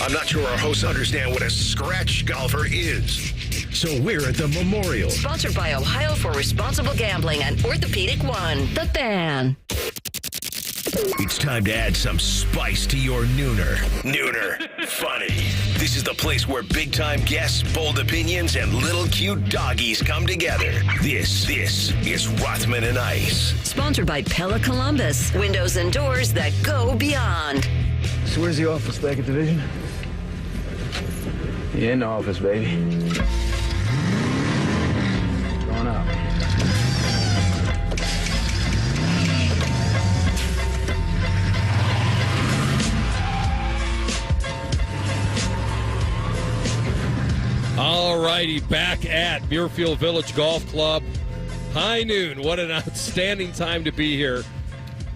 I'm not sure our hosts understand what a scratch golfer is. So we're at the Memorial. Sponsored by Ohio for Responsible Gambling and Orthopedic One. The Fan. It's time to add some spice to your nooner. Nooner. Funny. This is the place where big-time guests, bold opinions, and little cute doggies come together. This is Rothman and Ice. Sponsored by Pella Columbus. Windows and doors that go beyond. So where's the office back at Division? Yeah, in the office, baby. Going up. All righty, back at Muirfield Village Golf Club. High noon. What an outstanding time to be here.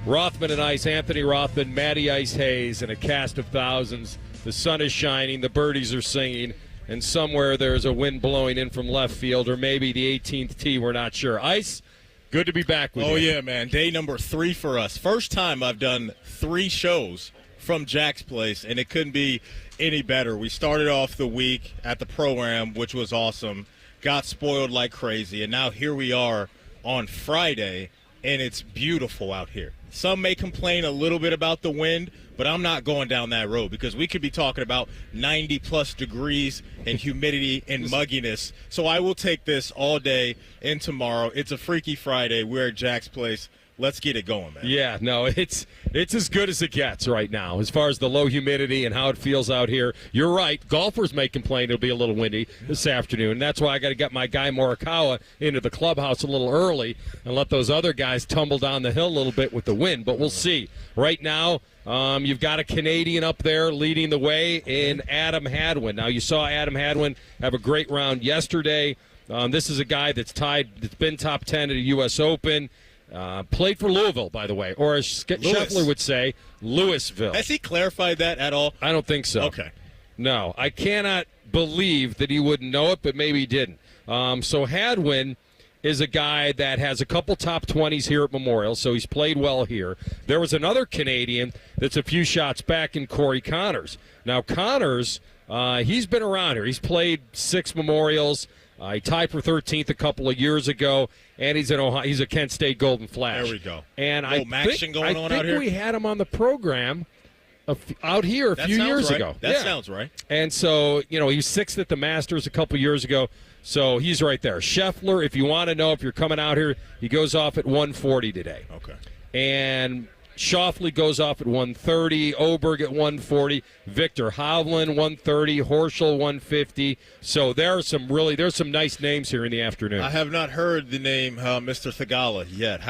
Rothman and Ice, Anthony Rothman, Matty Ice Hayes, and a cast of thousands. The sun is shining, the birdies are singing, and somewhere there's a wind blowing in from left field, or maybe the 18th tee, we're not sure. Ice, good to be back with you. Oh, yeah, man. Day number 3 for us. First time I've done 3 shows from Jack's place, and it couldn't be any better. We started off the week at the program, which was awesome, got spoiled like crazy, and now here we are on Friday, and it's beautiful out here. Some may complain a little bit about the wind, but I'm not going down that road because we could be talking about 90-plus degrees and humidity and mugginess. So I will take this all day and tomorrow. It's a Freaky Friday. We're at Jack's place. Let's get it going, man. Yeah, no, it's as good as it gets right now as far as the low humidity and how it feels out here. You're right. Golfers may complain it'll be a little windy this afternoon. That's why I got to get my guy Morikawa into the clubhouse a little early and let those other guys tumble down the hill a little bit with the wind. But we'll see. Right now, you've got a Canadian up there leading the way in Adam Hadwin. Now, you saw Adam Hadwin have a great round yesterday. This is a guy that's been top 10 at a U.S. Open. Played for Louisville, by the way, or as Scheffler would say, Louisville. Has he clarified that at all? I don't think so. Okay. No, I cannot believe that he wouldn't know it, but maybe he didn't. So Hadwin is a guy that has a couple top 20s here at Memorial, so he's played well here. There was another Canadian that's a few shots back in Corey Connors. Now, Connors, he's been around here. He's played 6 Memorials. He tied for 13th a couple of years ago, and he's at Ohio. He's a Kent State Golden Flash. There we go. And I think out here? We had him on the program out here a few years ago. That sounds right. And so, he was 6th at the Masters a couple years ago, so he's right there. Scheffler, if you want to know if you're coming out here, he goes off at 140 today. Okay. And Schauffele goes off at 130, Oberg at 140, Victor Hovland 130, Horschel 150. So there's some nice names here in the afternoon. I have not heard the name Mr. Thagala yet.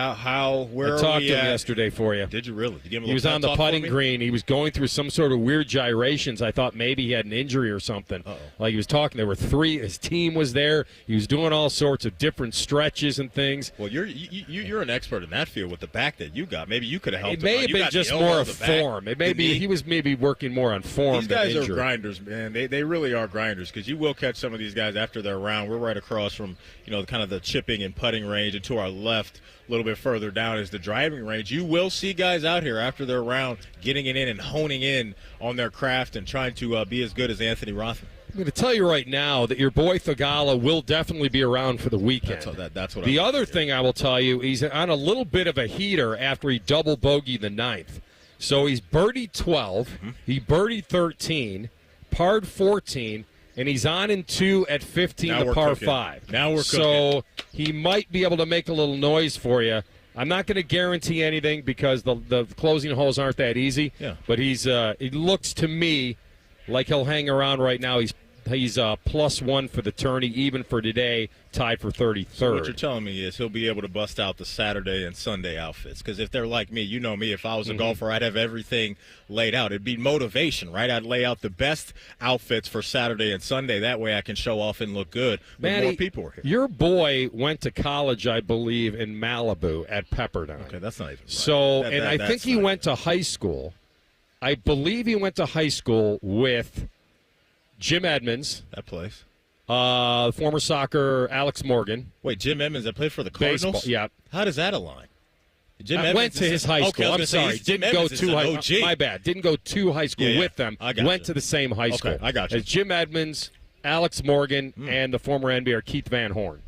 Where I talked to him yesterday for you. Did you really? Did you give him a he was on the putting green. He was going through some sort of weird gyrations. I thought maybe he had an injury or something. Uh-oh. Like he was talking, there were 3. His team was there. He was doing all sorts of different stretches and things. Well, you're an expert in that field with the back that you got. Maybe you could have helped. It may have been just more of form. It may be he was maybe working more on form. These guys than are grinders, man. They really are grinders because you will catch some of these guys after their round. We're right across from kind of the chipping and putting range, and to our left, a little bit further down, is the driving range. You will see guys out here after their round getting it in and honing in on their craft and trying to be as good as Anthony Rothman. I'm going to tell you right now that your boy Thagala will definitely be around for the weekend. That's what. The other thing I will tell you, he's on a little bit of a heater after he double bogeyed the 9th. So he's birdied 12, he birdied 13, parred 14, and he's on in 2 at 15 to par cooking. 5. Now we're cooking. So he might be able to make a little noise for you. I'm not going to guarantee anything because the closing holes aren't that easy. Yeah. But he looks to me like he'll hang around right now. He's +1 for the tourney, even for today, tied for 33rd. So what you're telling me is he'll be able to bust out the Saturday and Sunday outfits. Because if they're like me, you know me, if I was a golfer, I'd have everything laid out. It'd be motivation, right? I'd lay out the best outfits for Saturday and Sunday. That way I can show off and look good. But Manny, more people are here. Your boy went to college, I believe, in Malibu at Pepperdine. Okay, that's not even right. So, I think he went to high school. I believe he went to high school with Jim Edmonds. That place. Former soccer Alex Morgan. Wait, Jim Edmonds that played for the Cardinals? Baseball, yeah. How does that align? Jim I Evans went to his high school. Okay, I I'm was gonna sorry. say, Jim Didn't go Evans is to an high OG. My bad. Didn't go to high school Yeah, with them. I got Went you. to the same high school. Okay, I got you. As Jim Edmonds, Alex Morgan, and the former NBA Keith Van Horn.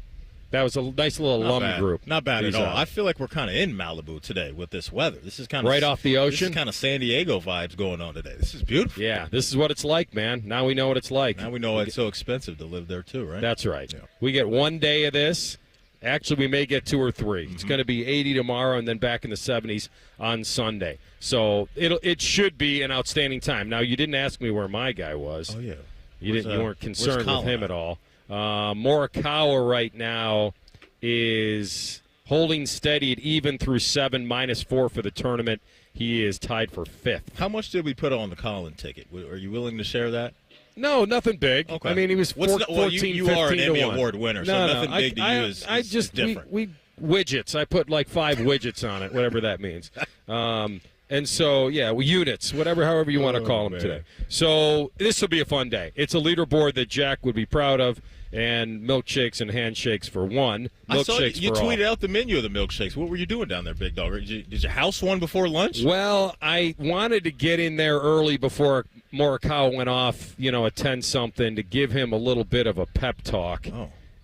That was a nice little alum group. Not bad at He's all. on. I feel like we're kind of in Malibu today with this weather. This is kind of Right off the ocean? This is kind of San Diego vibes going on today. This is beautiful. Yeah, this is what it's like, man. Now we know what it's like. Now we know it's so expensive to live there too, right? That's right. Yeah. We get 1 day of this. Actually, we may get 2 or 3. It's going to be 80 tomorrow and then back in the 70s on Sunday. So it should be an outstanding time. Now, you didn't ask me where my guy was. Oh, yeah. You weren't concerned with him at at all. Morikawa right now is holding steady at even through 7, -4 for the tournament. He is tied for 5th. How much did we put on the Colin ticket? Are you willing to share that? No, nothing big. Okay. I mean, he was 14, you 15 are an to Emmy 1. Award winner, so nothing big to you is different. We widgets. I put like 5 widgets on it, whatever that means. And so, units, however you want to call them man. today. So this will be a fun day. It's a leaderboard that Jack would be proud of, and milkshakes and handshakes for one. I saw Milkshakes you for all. tweeted out the menu of the milkshakes. What were you doing down there, big dog? Did you house one before lunch? Well, I wanted to get in there early before Morikawa went off, at 10-something to give him a little bit of a pep talk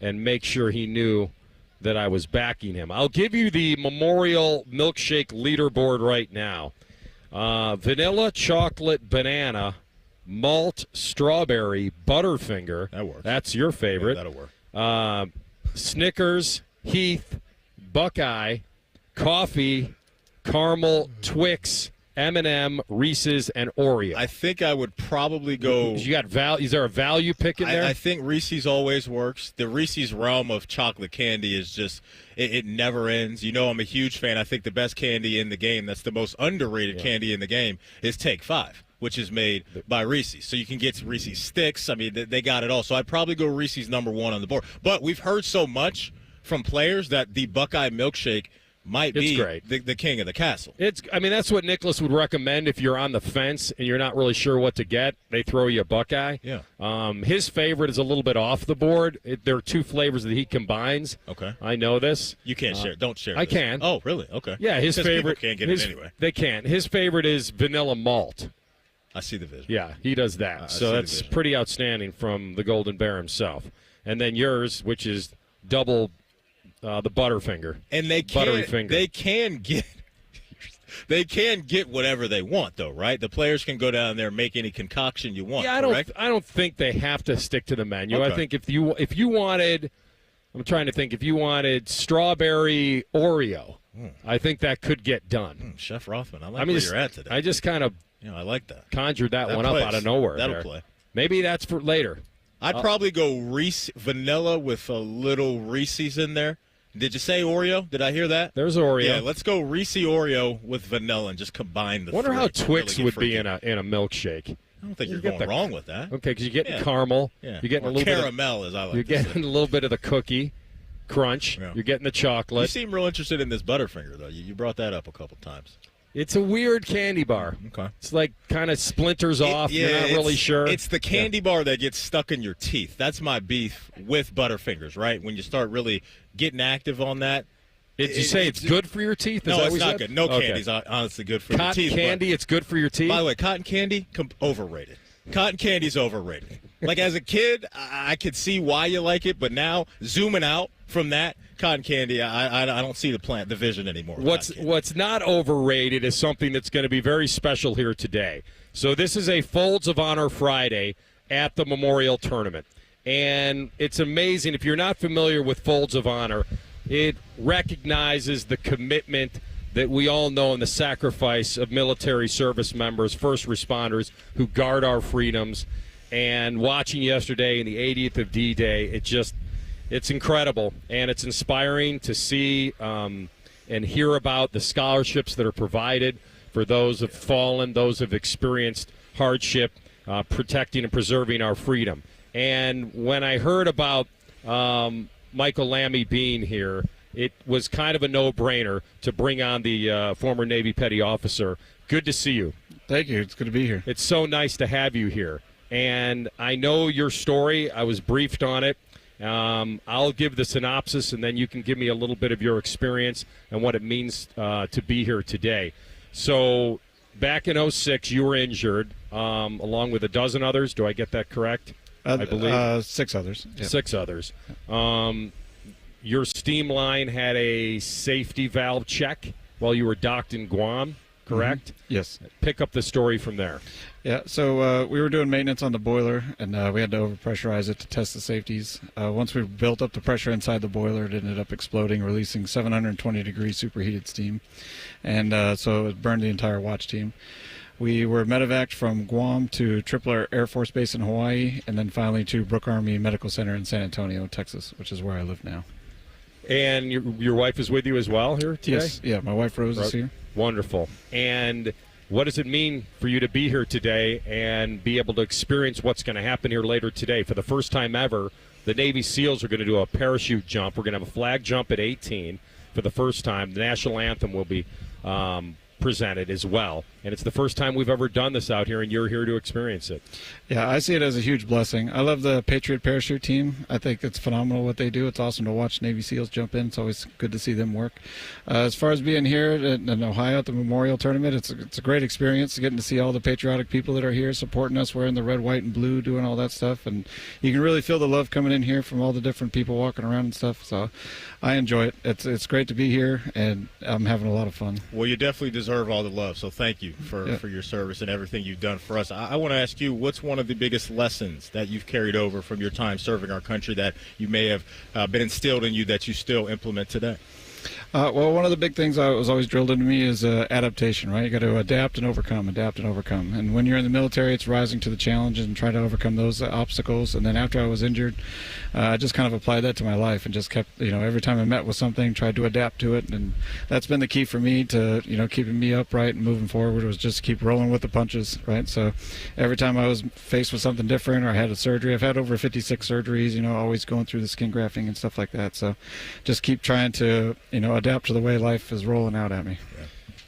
and make sure he knew that I was backing him. I'll give you the Memorial Milkshake leaderboard right now. Vanilla, chocolate, banana, malt, strawberry, Butterfinger. That works. That's your favorite. Yeah, that'll work. Snickers, Heath, Buckeye, coffee, caramel, Twix, M&M, Reese's, and Oreo. I think I would probably go. You got is there a value pick in there? I think Reese's always works. The Reese's realm of chocolate candy is just it never ends. I'm a huge fan. I think the best candy in the game, that's the most underrated candy in the game, is Take 5, which is made by Reese's. So you can get Reese's Sticks. I mean, they got it all. So I'd probably go Reese's number 1 on the board. But we've heard so much from players that the Buckeye milkshake might be great. The king of the castle. That's what Nicholas would recommend if you're on the fence and you're not really sure what to get. They throw you a Buckeye. Yeah. His favorite is a little bit off the board. There are 2 flavors that he combines. Okay. I know this. You can't share. Don't share. I this. can. Oh, really? Okay. Yeah, his favorite. People can't get it anyway. They can't. His favorite is vanilla malt. I see the vision. Yeah, he does that. So that's pretty outstanding from the Golden Bear himself. And then yours, which is double the Butterfinger. And they can get whatever they want, though, right? The players can go down there and make any concoction you want. Yeah, I don't think they have to stick to the menu. Okay. I think if you wanted, I'm trying to think, if you wanted strawberry Oreo, I think that could get done. Chef Rothman, I like where you're at today. I just kind of I like that. Conjured that one plays. up out of nowhere. That'll there. play. Maybe that's for later. I'd probably go vanilla with a little Reese's in there. Did you say Oreo? Did I hear that? There's Oreo. Yeah, let's go Reese Oreo with vanilla and just combine the Wonder three. how Twix really would be in a milkshake. I don't think you're going wrong with that. Okay, because you're getting caramel. Yeah. You're getting or a little caramel, bit as I like You're to say. getting a little bit of the cookie crunch. Yeah. You're getting the chocolate. You seem real interested in this Butterfinger, though. You brought that up a couple times. It's a weird candy bar. Okay. It's like kind of splinters off. You're not really sure. It's the candy bar that gets stuck in your teeth. That's my beef with Butterfingers, right? When you start really getting active on that. Did you say it's good for your teeth? No, it's not good. No candy's honestly good for your teeth. Cotton candy, it's good for your teeth? By the way, cotton candy, overrated. Cotton candy's overrated. Like, as a kid, I could see why you like it, but now, zooming out from that, cotton candy, I don't see the vision anymore. What's not overrated is something that's going to be very special here today. So this is a Folds of Honor Friday at the Memorial Tournament. And it's amazing. If you're not familiar with Folds of Honor, it recognizes the commitment that we all know and the sacrifice of military service members, first responders who guard our freedoms. And watching yesterday in the 80th of D-Day, it's incredible. And it's inspiring to see and hear about the scholarships that are provided for those who have fallen, those who have experienced hardship, protecting and preserving our freedom. And when I heard about Michael Lammy being here, it was kind of a no-brainer to bring on the former Navy petty officer. Good to see you. Thank you. It's good to be here. It's so nice to have you here. And I know your story. I was briefed on it. I'll give the synopsis, and then you can give me a little bit of your experience and what it means to be here today. So back in 2006, you were injured, along with a dozen others. Do I get that correct? I believe 6 others. Yep. 6 others. Your steam line had a safety valve check while you were docked in Guam, correct? Mm-hmm. Yes. Pick up the story from there. Yeah, so we were doing maintenance on the boiler, and we had to overpressurize it to test the safeties. Once we built up the pressure inside the boiler, it ended up exploding, releasing 720-degree superheated steam. And so it burned the entire watch team. We were medevaced from Guam to Tripler Air Force Base in Hawaii, and then finally to Brooke Army Medical Center in San Antonio, Texas, which is where I live now. And your wife is with you as well here today? Yes, yeah, my wife Rose is here. Wonderful. And what does it mean for you to be here today and be able to experience what's going to happen here later today? For the first time ever, the Navy SEALs are going to do a parachute jump. We're going to have a flag jump at 18 for the first time. The national anthem will be presented as well. And it's the first time we've ever done this out here, and you're here to experience it. Yeah, I see it as a huge blessing. I love the Patriot Parachute team. I think it's phenomenal what they do. It's awesome to watch Navy SEALs jump in. It's always good to see them work. As far as being here in Ohio at the Memorial Tournament, it's a great experience getting to see all the patriotic people that are here supporting us, wearing the red, white, and blue, doing all that stuff. And you can really feel the love coming in here from all the different people walking around and stuff. So I enjoy it. It's great to be here, and I'm having a lot of fun. Well, you definitely deserve all the love, so thank you for your service and everything you've done for us. I want to ask you, what's one of the biggest lessons that you've carried over from your time serving our country that you may have been instilled in you that you still implement today? Well, one of the big things that was always drilled into me is adaptation, right? You got to adapt and overcome. And when you're in the military, it's rising to the challenge and trying to overcome those obstacles. And then after I was injured, I just kind of applied that to my life and just kept, every time I met with something, tried to adapt to it. And that's been the key for me to, keeping me upright and moving forward, was just keep rolling with the punches, right? So every time I was faced with something different or I had a surgery, I've had over 56 surgeries, always going through the skin grafting and stuff like that. So just keep trying to, adapt to the way life is rolling out at me.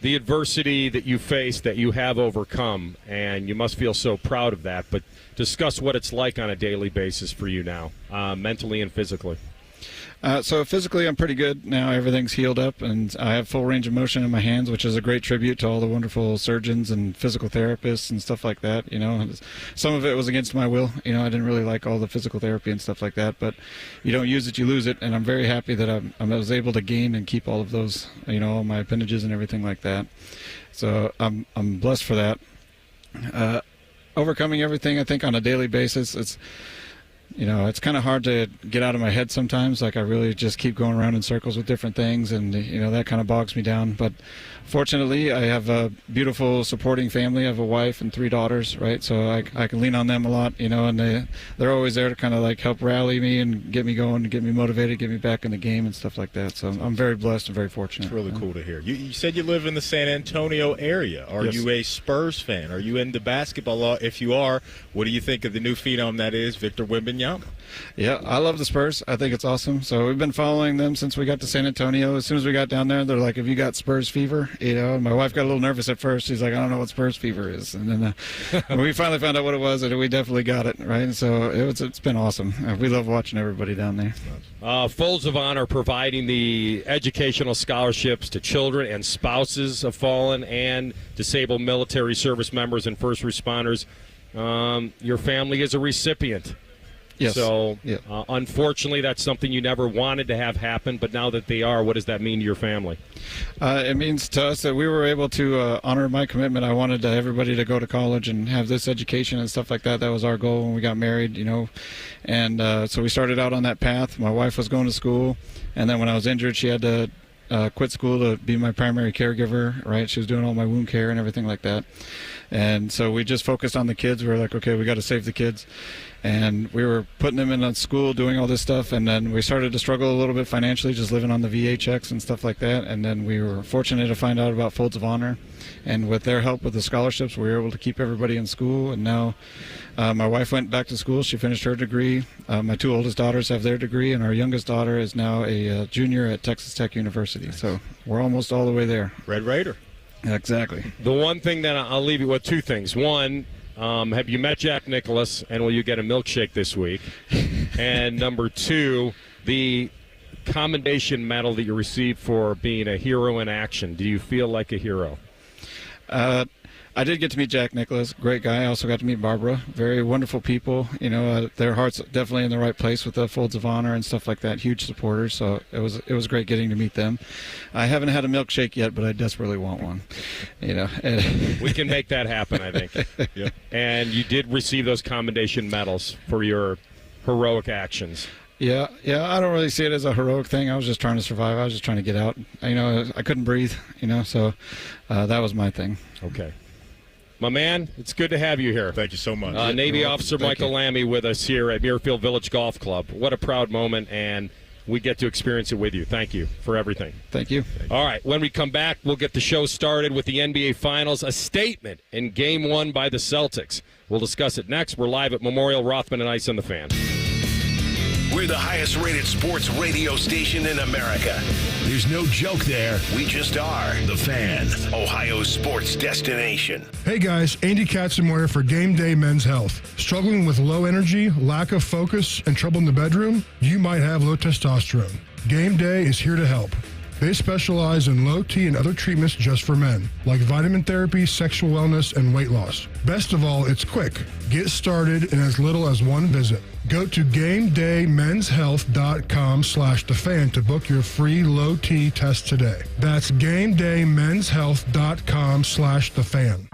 The adversity that you face, that you have overcome, and you must feel so proud of that, but discuss what it's like on a daily basis for you now, mentally and physically. So physically, I'm pretty good now. Everything's healed up, and I have full range of motion in my hands, which is a great tribute to all the wonderful surgeons and physical therapists and stuff like that. Some of it was against my will. I didn't really like all the physical therapy and stuff like that, but you don't use it, you lose it, and I'm very happy that I was able to gain and keep all of those, all my appendages and everything like that. So I'm blessed for that. Overcoming everything, I think, on a daily basis, it's kind of hard to get out of my head sometimes. Like, I really just keep going around in circles with different things, and, that kind of bogs me down. But fortunately, I have a beautiful supporting family. I have a wife and 3 daughters, right? So I can lean on them a lot, and they're always there to kind of like help rally me and get me going, get me motivated, get me back in the game and stuff like that. So I'm very blessed and very fortunate. It's really cool to hear. You said you live in the San Antonio area. Are Yes. you a Spurs fan? Are you into basketball? If you are, what do you think of the new phenom that is Victor Wembanyama? Yeah, I love the Spurs. I think it's awesome. So we've been following them since we got to San Antonio. As soon as we got down there, they're like, "Have you got Spurs fever?" And my wife got a little nervous at first. She's like, "I don't know what Spurs fever is." And then we finally found out what it was, and we definitely got it, right? And so it's been awesome. We love watching everybody down there. Folds of Honor providing the educational scholarships to children and spouses of fallen and disabled military service members and first responders. Your family is a recipient. Yes. So, yeah. Unfortunately, that's something you never wanted to have happen, but now that they are, what does that mean to your family? It means to us that we were able to honor my commitment. I wanted everybody to go to college and have this education and stuff like that. That was our goal when we got married, And so we started out on that path. My wife was going to school, and then when I was injured, she had to quit school to be my primary caregiver, right? She was doing all my wound care and everything like that. And so we just focused on the kids. We were like, okay, we got to save the kids. And we were putting them in school, doing all this stuff. And then we started to struggle a little bit financially, just living on the VA checks and stuff like that. And then we were fortunate to find out about Folds of Honor. And with their help with the scholarships, we were able to keep everybody in school. And now my wife went back to school. She finished her degree. My 2 oldest daughters have their degree. And our youngest daughter is now a junior at Texas Tech University. So we're almost all the way there. Red Raider. Exactly. The one thing that I'll leave you with, 2 things. One, have you met Jack Nicklaus, and will you get a milkshake this week? And number 2, the commendation medal that you received for being a hero in action. Do you feel like a hero? I did get to meet Jack Nicklaus, great guy. I also got to meet Barbara, very wonderful people. Their heart's definitely in the right place with the Folds of Honor and stuff like that. Huge supporters, so it was great getting to meet them. I haven't had a milkshake yet, but I desperately want one. We can make that happen, I think. Yeah. And you did receive those commendation medals for your heroic actions. Yeah, I don't really see it as a heroic thing. I was just trying to survive. I was just trying to get out. I couldn't breathe, so that was my thing. Okay. My man, it's good to have you here. Thank you so much. Navy Officer Michael Lammy with us here at Muirfield Village Golf Club. What a proud moment, and we get to experience it with you. Thank you for everything. Thank you. All right, when we come back, we'll get the show started with the NBA Finals, a statement in Game 1 by the Celtics. We'll discuss it next. We're live at Memorial, Rothman and Ice on the Fan. We're the highest-rated sports radio station in America. There's no joke there. We just are. The Fan, Ohio's sports destination. Hey guys, Andy Katzenmoyer for Game Day Men's Health. Struggling with low energy, lack of focus, and trouble in the bedroom? You might have low testosterone. Game Day is here to help. They specialize in low T and other treatments just for men, like vitamin therapy, sexual wellness, and weight loss. Best of all, it's quick. Get started in as little as one visit. Go to GameDayMen'sHealth.com/thefan to book your free low T test today. That's GameDayMen'sHealth.com/thefan.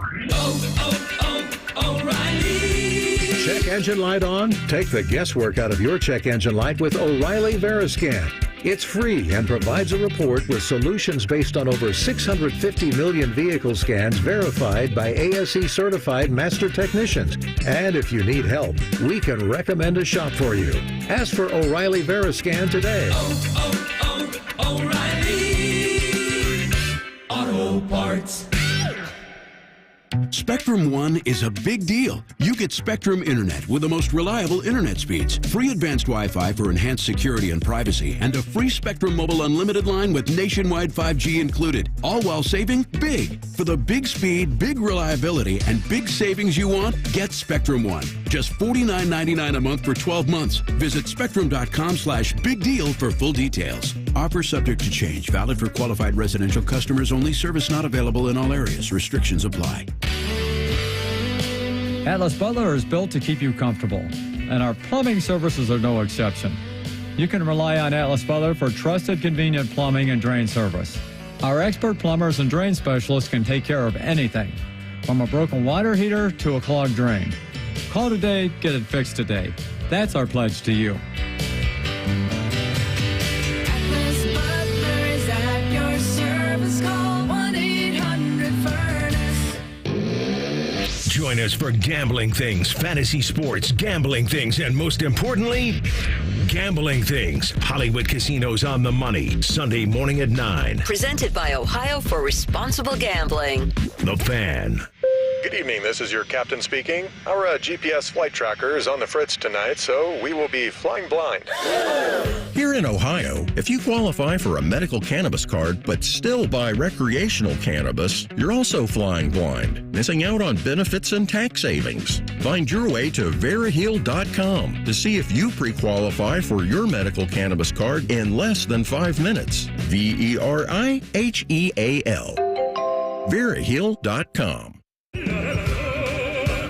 O'Reilly. Check engine light on? Take the guesswork out of your check engine light with O'Reilly Veriscan. It's free and provides a report with solutions based on over 650 million vehicle scans verified by ASE certified master technicians. And if you need help, we can recommend a shop for you. Ask for O'Reilly Veriscan today. O'Reilly Auto Parts. Spectrum One is a big deal. You get Spectrum Internet with the most reliable internet speeds, free advanced Wi-Fi for enhanced security and privacy, and a free Spectrum Mobile Unlimited line with nationwide 5G included, all while saving big. For the big speed, big reliability, and big savings you want, get Spectrum One. Just $49.99 a month for 12 months. Visit spectrum.com/big deal for full details. Offer subject to change. Valid for qualified residential customers only. Service not available in all areas. Restrictions apply. Atlas Butler is built to keep you comfortable, and our plumbing services are no exception. You can rely on Atlas Butler for trusted, convenient plumbing and drain service. Our expert plumbers and drain specialists can take care of anything, from a broken water heater to a clogged drain. Call today, get it fixed today. That's our pledge to you. Atlas Butler is at your service. Call 1-800-FURNACE. Join us for Gambling Things, Fantasy Sports, Gambling Things, and most importantly, Gambling Things. Hollywood Casinos on the Money, Sunday morning at 9. Presented by Ohio for Responsible Gambling. The Fan. Good evening, this is your captain speaking. Our GPS flight tracker is on the fritz tonight, so we will be flying blind. Here in Ohio, if you qualify for a medical cannabis card but still buy recreational cannabis, you're also flying blind, missing out on benefits and tax savings. Find your way to Veriheal.com to see if you pre-qualify for your medical cannabis card in less than 5 minutes. Veriheal. Veriheal.com.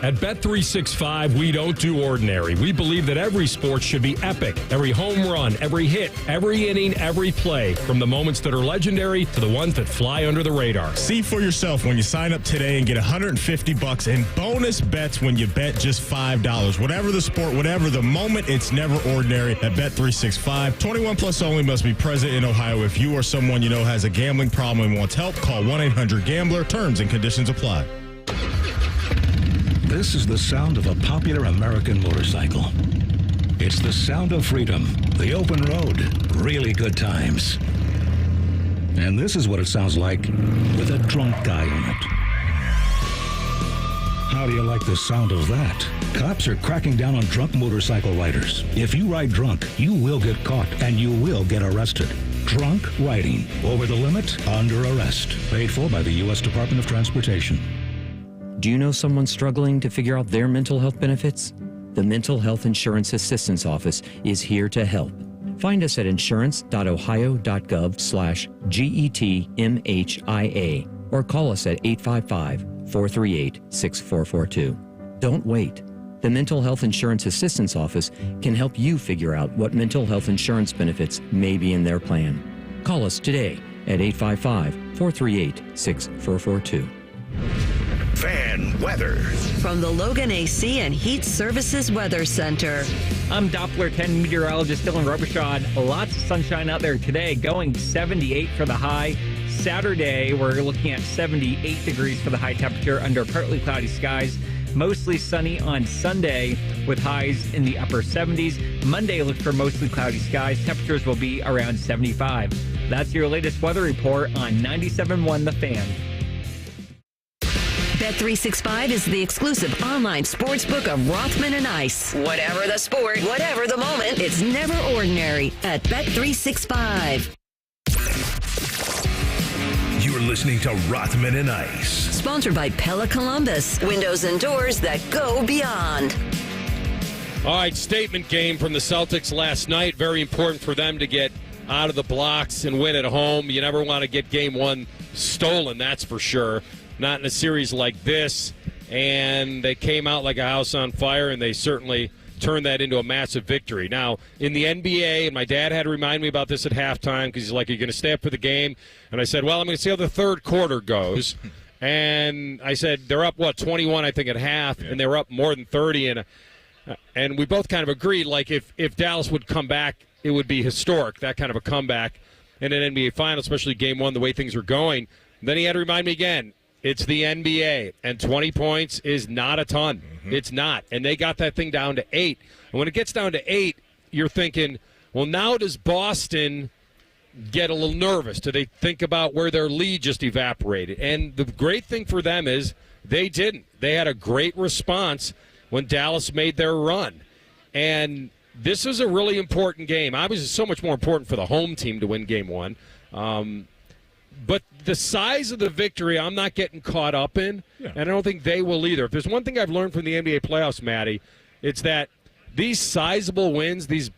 At Bet365, we don't do ordinary. We believe that every sport should be epic. Every home run, every hit, every inning, every play. From the moments that are legendary to the ones that fly under the radar. See for yourself when you sign up today and get $150 in bonus bets when you bet just $5. Whatever the sport, whatever the moment, it's never ordinary at Bet365. 21 plus only, must be present in Ohio. If you or someone you know has a gambling problem and wants help, call 1-800-GAMBLER. Terms and conditions apply. This is the sound of a popular American motorcycle. It's the sound of freedom, the open road, really good times. And this is what it sounds like with a drunk guy on it. How do you like the sound of that? Cops are cracking down on drunk motorcycle riders. If you ride drunk, you will get caught and you will get arrested. Drunk riding, over the limit, under arrest. Paid for by the U.S. Department of Transportation. Do you know someone struggling to figure out their mental health benefits? The Mental Health Insurance Assistance Office is here to help. Find us at insurance.ohio.gov/GETMHIA or call us at 855-438-6442. Don't wait. The Mental Health Insurance Assistance Office can help you figure out what mental health insurance benefits may be in their plan. Call us today at 855-438-6442. Fan weather. From the Logan AC and Heat Services Weather Center. I'm Doppler 10 meteorologist Dylan Robichaud. Lots of sunshine out there today, going 78 for the high. Saturday, we're looking at 78 degrees for the high temperature under partly cloudy skies. Mostly sunny on Sunday with highs in the upper 70s. Monday, look for mostly cloudy skies. Temperatures will be around 75. That's your latest weather report on 97.1 The Fan. Bet365 is the exclusive online sportsbook of Rothman and Ice. Whatever the sport, whatever the moment, it's never ordinary at Bet365. You're listening to Rothman and Ice. Sponsored by Pella Columbus. Windows and doors that go beyond. All right, statement game from the Celtics last night. Very important for them to get out of the blocks and win at home. You never want to get game one stolen, that's for sure. Not in a series like this. And they came out like a house on fire, and they certainly turned that into a massive victory. Now, in the NBA, and my dad had to remind me about this at halftime because he's like, "You're going to stay up for the game?" And I said, "Well, I'm going to see how the third quarter goes." And I said, they're up, 21, I think, at half, and they were up more than 30. And we both kind of agreed, like, if Dallas would come back, it would be historic, that kind of a comeback in an NBA final, especially game one, the way things were going. Then he had to remind me again, it's the NBA, and 20 points is not a ton. It's not. And they got that thing down to 8. And when it gets down to 8, you're thinking, well, now does Boston get a little nervous? Do they think about where their lead just evaporated? And the great thing for them is they didn't. They had a great response when Dallas made their run. And this is a really important game. Obviously, so much more important for the home team to win game one. But the size of the victory, I'm not getting caught up in, and I don't think they will either. If there's one thing I've learned from the NBA playoffs, Matty, it's that these sizable wins, these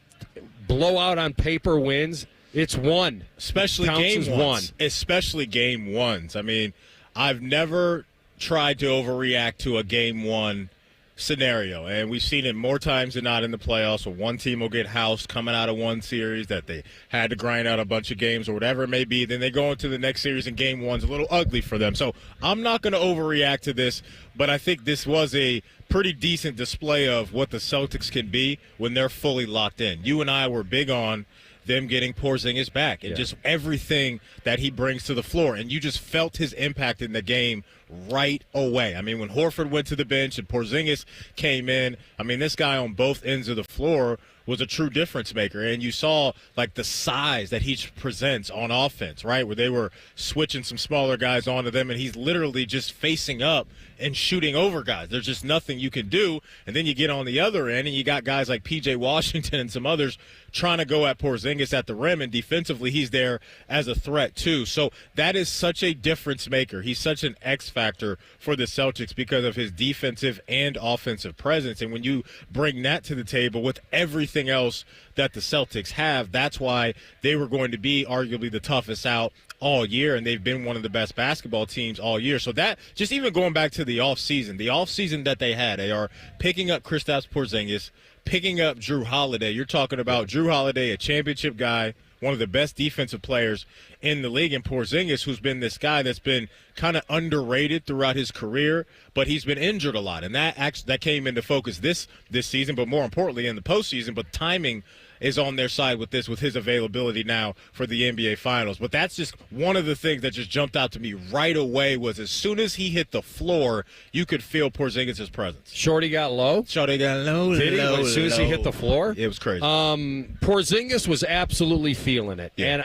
blowout on paper wins, it's one. Especially game ones. Especially game ones. I mean, I've never tried to overreact to a game one scenario, and we've seen it more times than not in the playoffs where one team will get housed coming out of one series that they had to grind out a bunch of games or whatever it may be. Then they go into the next series and game one's a little ugly for them. So I'm not going to overreact to this, but I think this was a pretty decent display of what the Celtics can be when they're fully locked in. You and I were big on them getting Porzingis back and just everything that he brings to the floor. And you just felt his impact in the game right away. I mean, when Horford went to the bench and Porzingis came in, I mean, this guy on both ends of the floor was a true difference maker. And you saw, like, the size that he presents on offense, right, where they were switching some smaller guys onto them, and he's literally just facing up and shooting over guys. There's just nothing you can do. And then you get on the other end, and you got guys like P.J. Washington and some others trying to go at Porzingis at the rim, and defensively he's there as a threat too. So that is such a difference maker. He's such an X factor for the Celtics because of his defensive and offensive presence. And when you bring that to the table with everything else that the Celtics have, that's why they were going to be arguably the toughest out all year, and they've been one of the best basketball teams all year. So that, just even going back to the offseason that they had, they are picking up Kristaps Porzingis, picking up Drew Holiday. You're talking about Drew Holiday, a championship guy, one of the best defensive players in the league, and Porzingis, who's been this guy that's been kind of underrated throughout his career, but he's been injured a lot, and that came into focus this season, but more importantly in the postseason. But timing is on their side with his availability now for the NBA Finals. But that's just one of the things that just jumped out to me right away was as soon as he hit the floor, you could feel Porzingis' presence. Shorty got low? Shorty got low. Did he? As soon as he hit the floor? It was crazy. Porzingis was absolutely feeling it. Yeah. And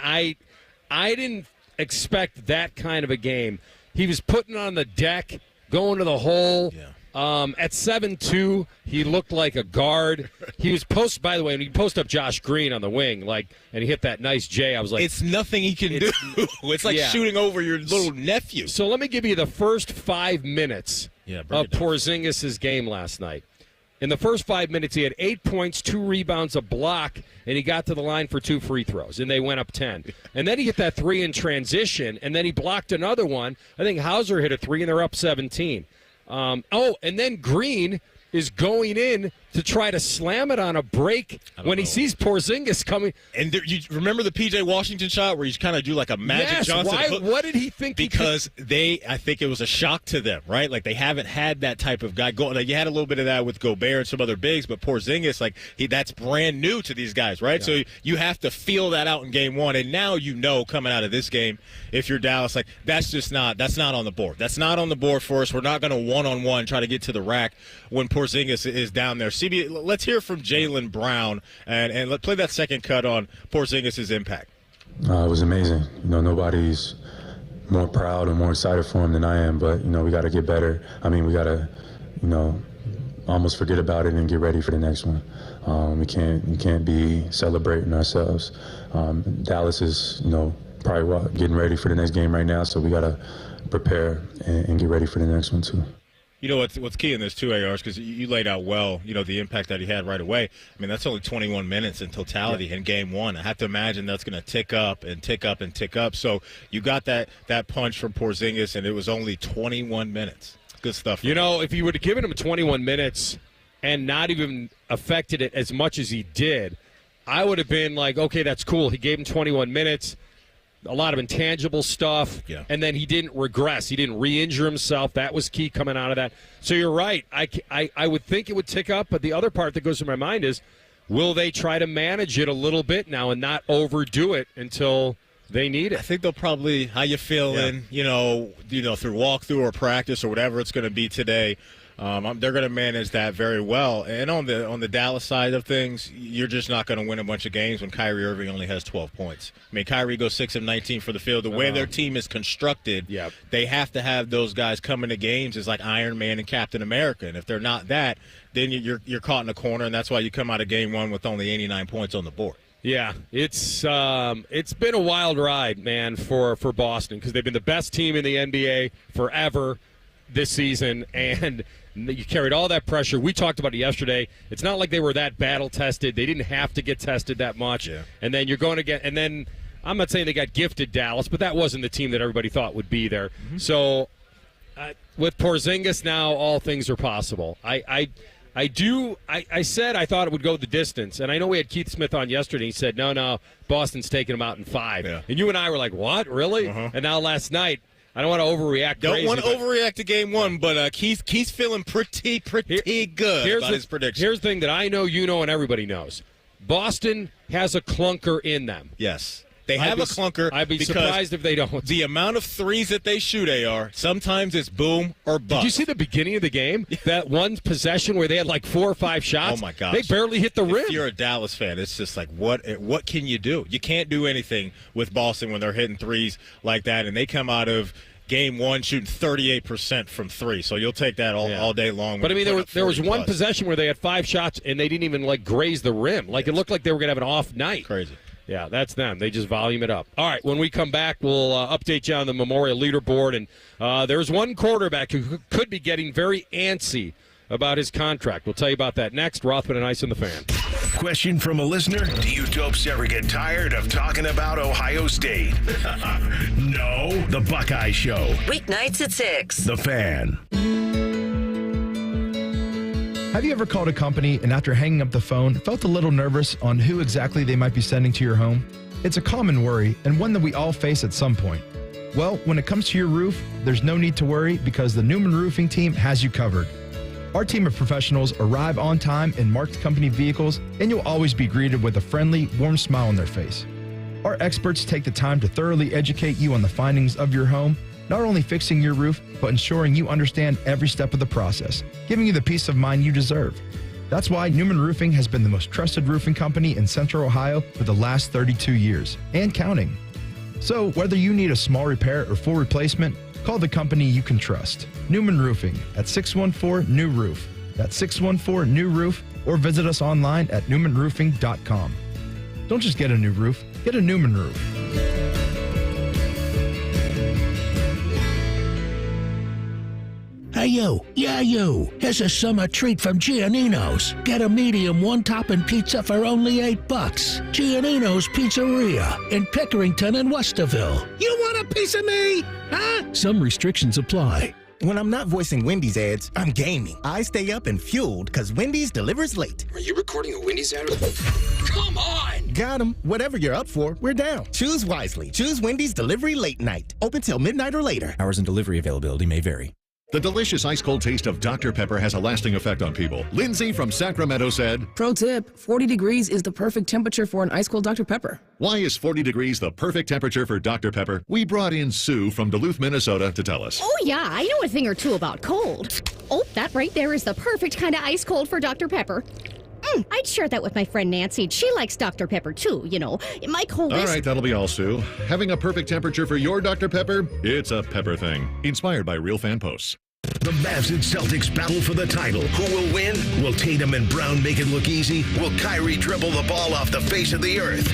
I didn't expect that kind of a game. He was putting on the deck, going to the hole. Yeah. At 7'2", he looked like a guard. He was by the way, when he posted up Josh Green on the wing, and he hit that nice J, I was like, it's nothing he can do. It's like shooting over your little nephew. So let me give you the first 5 minutes of Porzingis' game last night. In the first 5 minutes, he had 8 points, 2 rebounds, a block, and he got to the line for 2 free throws, and they went up 10. And then he hit that 3 in transition, and then he blocked another one. I think Hauser hit a 3, and they're up 17. And then Green is going in to try to slam it on a break when he sees Porzingis coming. And you remember the P.J. Washington shot where you kind of do like a Magic Johnson hook? What did he think? Because I think it was a shock to them, right? Like they haven't had that type of guy going. Like you had a little bit of that with Gobert and some other bigs, but Porzingis, that's brand new to these guys, right? Yeah. So you have to feel that out in game one, and now coming out of this game, if you're Dallas, that's not on the board. That's not on the board for us. We're not going to one-on-one try to get to the rack when Porzingis is down there. CB, let's hear from Jaylen Brown, and let's play that second cut on Porzingis' impact. It was amazing. Nobody's more proud or more excited for him than I am, but, we got to get better. We got to, almost forget about it and get ready for the next one. We can't be celebrating ourselves. Dallas is, probably getting ready for the next game right now, so we got to prepare and get ready for the next one, too. What's key in this too, ARs, because you laid out well, the impact that he had right away. That's only 21 minutes in totality in game one. I have to imagine that's going to tick up and tick up and tick up. So you got that punch from Porzingis, and it was only 21 minutes. Good stuff. If you would have given him 21 minutes and not even affected it as much as he did, I would have been like, okay, that's cool. He gave him 21 minutes. A lot of intangible stuff, and then he didn't regress. He didn't re-injure himself. That was key coming out of that. So you're right. I would think it would tick up, but the other part that goes through my mind is, will they try to manage it a little bit now and not overdo it until they need it? I think they'll probably, how you feeling, through walkthrough or practice or whatever it's going to be today. They're going to manage that very well. And on the Dallas side of things, you're just not going to win a bunch of games when Kyrie Irving only has 12 points. Kyrie goes 6 of 19 for the field. The way their team is constructed, they have to have those guys come into games as like Iron Man and Captain America. And if they're not that, then you're caught in a corner, and that's why you come out of game one with only 89 points on the board. Yeah, it's been a wild ride, man, for Boston, because they've been the best team in the NBA forever this season, and you carried all that pressure. We talked about it yesterday. It's not like they were that battle-tested. They didn't have to get tested that much. Yeah. And then you're going to get – and then I'm not saying they got gifted Dallas, but that wasn't the team that everybody thought would be there. Mm-hmm. So with Porzingis now, all things are possible. I said I thought it would go the distance. And I know we had Keith Smith on yesterday. He said, no, Boston's taking him out in 5. Yeah. And you and I were like, what, really? Uh-huh. And now last night, I don't want to overreact. Don't want to overreact to game one, but Keith's feeling pretty good about his prediction. Here's the thing that I know, and everybody knows. Boston has a clunker in them. Yes. They have a clunker. I'd be surprised if they don't. The amount of threes that they shoot, AR, sometimes it's boom or bust. Did you see the beginning of the game? That one possession where they had like 4 or 5 shots? Oh, my gosh. They barely hit the rim. If you're a Dallas fan, it's just like, what can you do? You can't do anything with Boston when they're hitting threes like that, and they come out of game one shooting 38% from 3. So you'll take that all day long. But, there was one possession where they had 5 shots, and they didn't even, graze the rim. It looked like they were going to have an off night. Crazy. Yeah, that's them. They just volume it up. All right, when we come back, we'll update you on the Memorial Leaderboard. And there's one quarterback who could be getting very antsy about his contract. We'll tell you about that next. Rothman and Ice on the Fan. Question from a listener. Do you dopes ever get tired of talking about Ohio State? No. The Buckeye Show. Weeknights at 6. The Fan. Have you ever called a company and after hanging up the phone felt a little nervous on who exactly they might be sending to your home? It's a common worry and one that we all face at some point. Well, when it comes to your roof, there's no need to worry because the Newman Roofing team has you covered. Our team of professionals arrive on time in marked company vehicles, and you'll always be greeted with a friendly, warm smile on their face. Our experts take the time to thoroughly educate you on the findings of your home, not only fixing your roof, but ensuring you understand every step of the process, giving you the peace of mind you deserve. That's why Newman Roofing has been the most trusted roofing company in Central Ohio for the last 32 years, and counting. So whether you need a small repair or full replacement, call the company you can trust. Newman Roofing at 614-NEW-ROOF. That's 614-NEW-ROOF, or visit us online at newmanroofing.com. Don't just get a new roof, get a Newman roof. Hey, you. Yeah, you. Here's a summer treat from Giannino's. Get a medium one-topping pizza for only $8. Giannino's Pizzeria in Pickerington and Westerville. You want a piece of me? Huh? Some restrictions apply. When I'm not voicing Wendy's ads, I'm gaming. I stay up and fueled because Wendy's delivers late. Are you recording a Wendy's ad? Come on! Got 'em. Whatever you're up for, we're down. Choose wisely. Choose Wendy's Delivery Late Night. Open till midnight or later. Hours and delivery availability may vary. The delicious ice-cold taste of Dr. Pepper has a lasting effect on people. Lindsay from Sacramento said, Pro tip, 40 degrees is the perfect temperature for an ice-cold Dr. Pepper. why is 40 degrees the perfect temperature for Dr. Pepper? We brought in Sue from Duluth, Minnesota to tell us. Oh, yeah, I know a thing or two about cold. Oh, that right there is the perfect kind of ice cold for Dr. Pepper. I'd share that with my friend Nancy. She likes Dr. Pepper, too, you know. My cold All right, that'll be all, Sue. Having a perfect temperature for your Dr. Pepper? It's a Pepper thing. Inspired by real fan posts. The Mavs and Celtics battle for the title. Who will win? Will Tatum and Brown make it look easy? Will Kyrie dribble the ball off the face of the earth?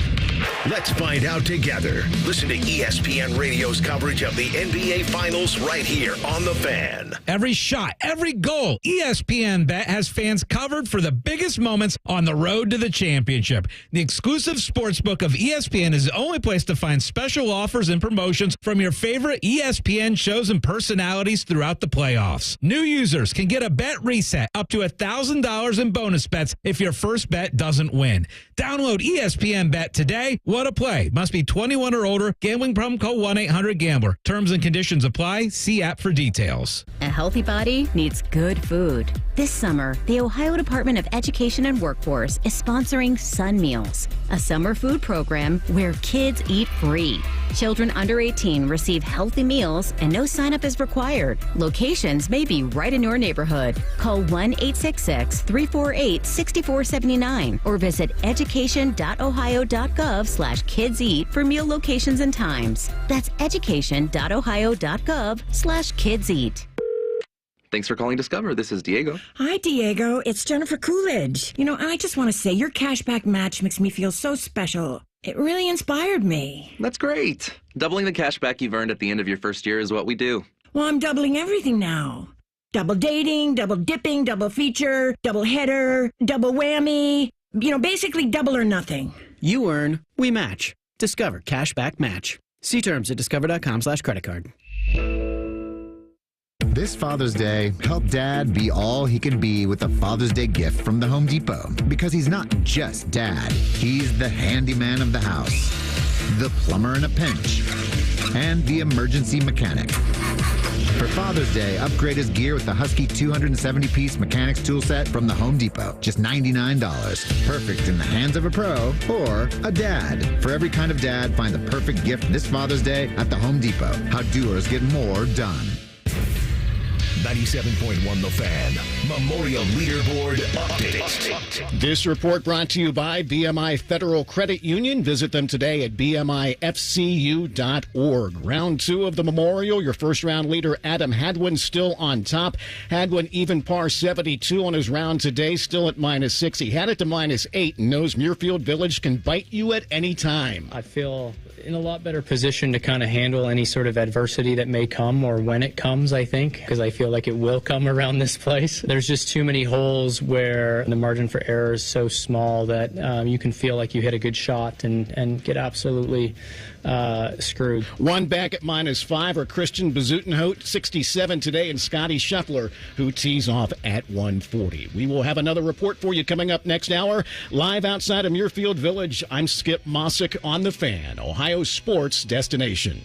Let's find out together. Listen to ESPN Radio's coverage of the NBA Finals right here on The Fan. Every shot, every goal, ESPN Bet has fans covered for the biggest moments on the road to the championship. The exclusive sportsbook of ESPN is the only place to find special offers and promotions from your favorite ESPN shows and personalities throughout the playoffs. New users can get a bet reset up to $1,000 in bonus bets if your first bet doesn't win. Download ESPN Bet today. What a play. Must be 21 or older. Gambling problem, call 1-800-GAMBLER. Terms and conditions apply. See app for details. A healthy body needs good food. This summer, the Ohio Department of Education and Workforce is sponsoring Sun Meals, a summer food program where kids eat free. Children under 18 receive healthy meals and no sign-up is required. Locations may be right in your neighborhood. Call 1-866-348-6479 or visit education.ohio.gov/kidseat for meal locations and times. That's education.ohio.gov/kidseat. Thanks for calling Discover. This is Diego. Hi, Diego. It's Jennifer Coolidge. You know, I just want to say your cashback match makes me feel so special. It really inspired me. That's great. Doubling the cashback you've earned at the end of your first year is what we do. Well, I'm doubling everything now. Double dating, double dipping, double feature, double header, double whammy. You know, basically double or nothing. You earn, we match. Discover Cashback Match. See terms at discover.com/creditcard. This Father's Day, help Dad be all he can be with a Father's Day gift from the Home Depot. Because he's not just Dad. He's the handyman of the house, the plumber in a pinch, and the emergency mechanic. For Father's Day, upgrade his gear with the Husky 270-piece mechanics tool set from the Home Depot. Just $99. Perfect in the hands of a pro or a dad. For every kind of dad, find the perfect gift this Father's Day at the Home Depot. How doers get more done. 97.1 The Fan. Memorial Leaderboard Update. This report brought to you by BMI Federal Credit Union. Visit them today at bmifcu.org. Round 2 of the Memorial. Your first round leader, Adam Hadwin, still on top. Hadwin even par 72 on his round today, still at -6. He had it to -8 and knows Muirfield Village can bite you at any time. I feel in a lot better position to kind of handle any sort of adversity that may come or when it comes, I think, because I feel like it will come around this place. There's just too many holes where the margin for error is so small that you can feel like you hit a good shot and get absolutely screwed. One back at -5 are Christian Bezutenhout, 67 today, and Scotty Scheffler, who tees off at 140. We will have another report for you coming up next hour. Live outside of Muirfield Village, I'm Skip Mossick on The Fan, Ohio sports destination.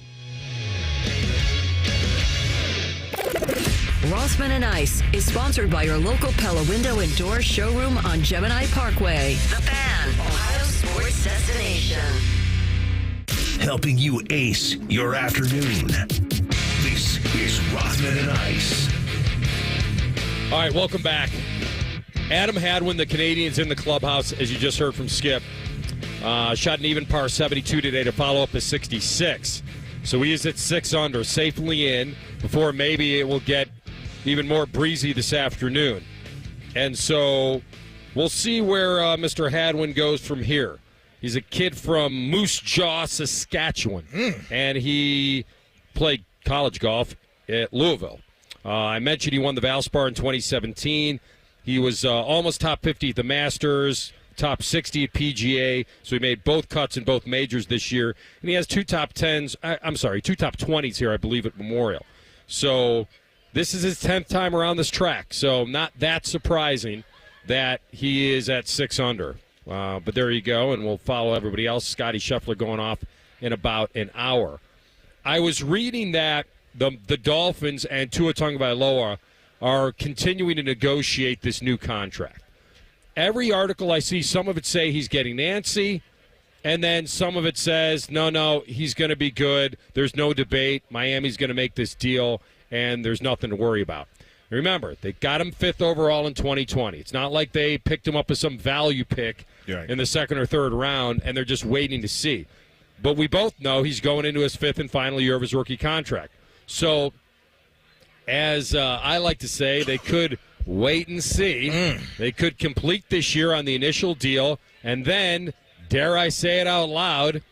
Rothman and Ice is sponsored by your local Pella Window and Door showroom on Gemini Parkway. The Fan, Ohio sports destination. Helping you ace your afternoon. This is Rothman and Ice. All right, welcome back. Adam Hadwin, the Canadians in the clubhouse, as you just heard from Skip. Shot an even par 72 today to follow up his 66. So he is at 6 under, safely in, before maybe it will get even more breezy this afternoon. And so we'll see where Mr. Hadwin goes from here. He's a kid from Moose Jaw, Saskatchewan, and he played college golf at Louisville. I mentioned he won the Valspar in 2017. He was almost top 50 at the Masters, top 60 at PGA, so he made both cuts in both majors this year. And he has two top 20s here, I believe, at Memorial. So this is his 10th time around this track, so not that surprising that he is at 6 under. But there you go, and we'll follow everybody else. Scotty Scheffler going off in about an hour. I was reading that the Dolphins and Tua Tagovailoa are continuing to negotiate this new contract. Every article I see, some of it say he's getting antsy, and then some of it says, no, he's going to be good. There's no debate. Miami's going to make this deal, and there's nothing to worry about. Remember, they got him 5th overall in 2020. It's not like they picked him up as some value pick in the 2nd or 3rd round, and they're just waiting to see. But we both know he's going into his 5th and final year of his rookie contract. So, as I like to say, they could wait and see. They could complete this year on the initial deal, and then, dare I say it out loud,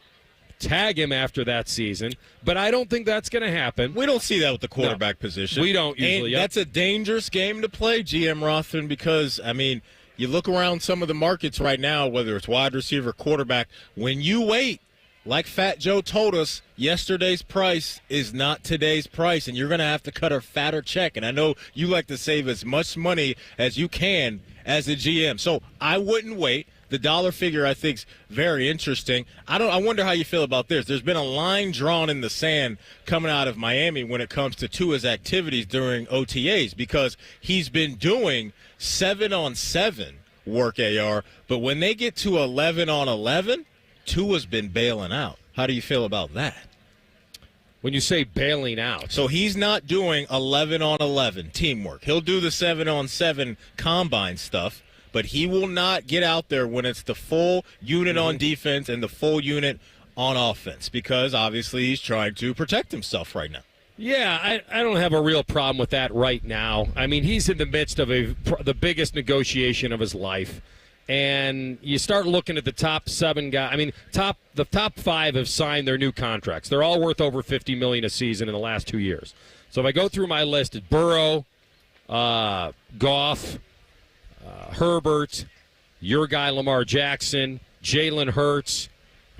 tag him after that season. But I don't think that's going to happen. We don't see that with the quarterback position. We don't usually. And that's a dangerous game to play, GM Rothman, because, I mean, you look around some of the markets right now, whether it's wide receiver, quarterback, when you wait, like Fat Joe told us, yesterday's price is not today's price, and you're going to have to cut a fatter check. And I know you like to save as much money as you can as a GM. So I wouldn't wait. The dollar figure, I think, is very interesting. I wonder how you feel about this. There's been a line drawn in the sand coming out of Miami when it comes to Tua's activities during OTAs, because he's been doing 7-on-7 work, AR. But when they get to 11-on-11, Tua's been bailing out. How do you feel about that? When you say bailing out. So he's not doing 11-on-11 teamwork. He'll do the 7-on-7 combine stuff, but he will not get out there when it's the full unit on defense and the full unit on offense, because obviously he's trying to protect himself right now. Yeah, I don't have a real problem with that right now. I mean, he's in the midst of the biggest negotiation of his life. And you start looking at the top 7 guys. I mean, the top 5 have signed their new contracts. They're all worth over $50 million a season in the last 2 years. So if I go through my list, it's Burrow, Goff, Herbert, your guy Lamar Jackson, Jalen Hurts.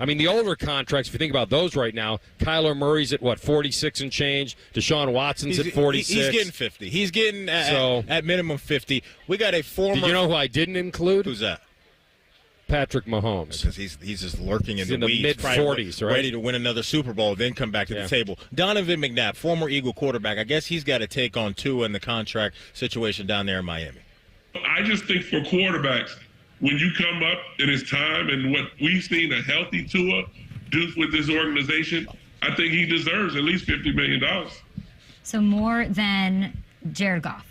I mean, the older contracts, if you think about those right now, Kyler Murray's at, 46 and change? Deshaun Watson's at 46. He's getting 50. He's getting at minimum 50. We got a former... Did you know who I didn't include? Who's that? Patrick Mahomes. Because he's just lurking in the weeds. Mid-40s, right? Ready to win another Super Bowl, then come back to the table. Donovan McNabb, former Eagle quarterback. I guess he's got to take on Tua in the contract situation down there in Miami. I just think for quarterbacks, when you come up and it's time, and what we've seen a healthy Tua do with this organization, I think he deserves at least $50 million. So more than Jared Goff.